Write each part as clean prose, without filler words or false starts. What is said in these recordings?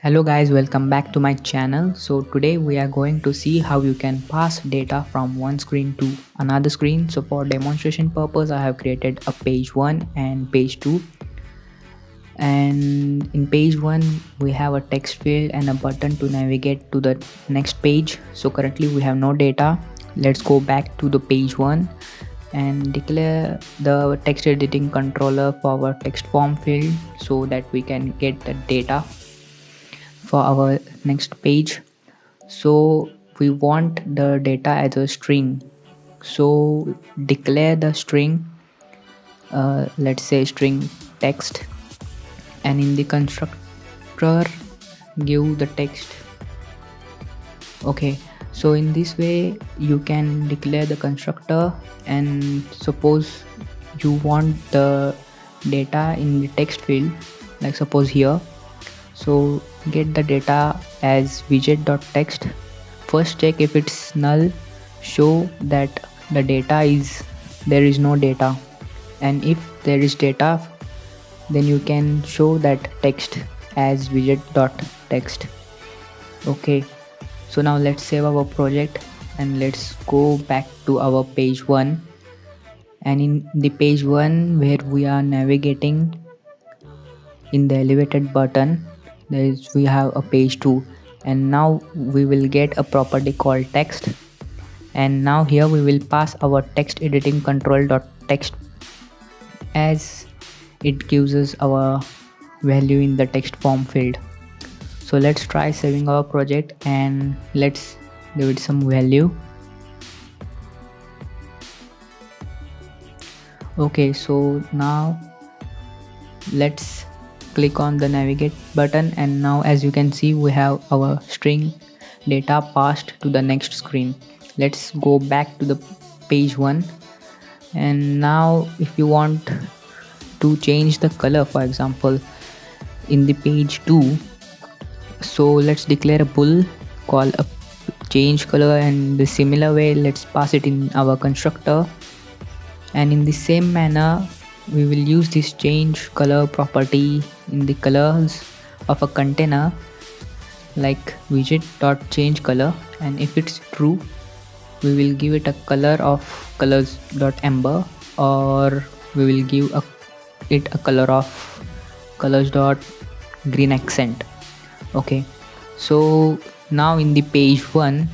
Hello guys, welcome back to my channel. So today we are going to see how you can pass data from one screen to another screen. So for demonstration purpose, I have created a page 1 and page 2. And in page 1 we have a text field and a button to navigate to the next page. So currently we have no data. Let's go back to the page 1 and declare the text editing controller for our text form field so that we can get the data for our next page. So we want the data as a string, so declare the string, let's say string text, and in the constructor give the text. Okay, so in this way you can declare the constructor, and suppose you want the data in the text field, like suppose here. So get the data as widget.text. First check if it's null, show that the data is there is no data, and if there is data then you can show that text as widget.text. Okay, so now let's save our project and let's go back to our page 1. And in the page 1 where we are navigating in the elevated button, we have a page 2, and now we will get a property called text, and now here we will pass our text editing control.text as it gives us our value in the text form field. So let's try saving our project and let's give it some value. Okay, so now let's click on the navigate button, and now as you can see we have our string data passed to the next screen. Let's go back to the page 1, and now if you want to change the color, for example in the page 2, so let's declare a bool called a change color, and the similar way let's pass it in our constructor, and in the same manner we will use this change color property in the colors of a container like widget.changeColor, and if it's true we will give it a color of colors.amber, or we will give it a color of colors.green accent. Okay, so now in the page 1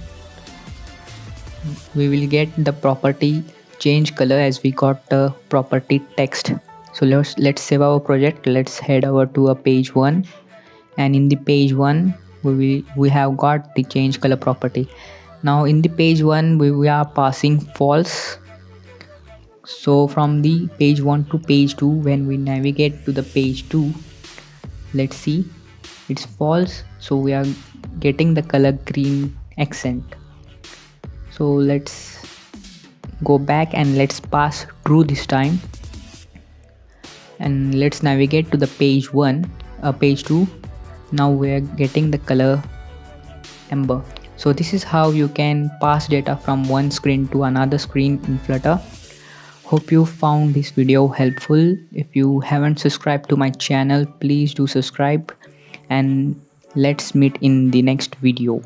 we will get the property change color as we got the property text. So let's save our project. Let's head over to a page 1, and in the page 1 we have got the change color property. Now in the page 1 we are passing false. So from the page 1 to page 2, when we navigate to the page 2, let's see, it's false, so we are getting the color green accent. So let's go back and let's pass true this time, and let's navigate to the page 2. Now we are getting the color amber. So this is how you can pass data from one screen to another screen in Flutter. Hope you found this video helpful. If you haven't subscribed to my channel, please do subscribe, and let's meet in the next video.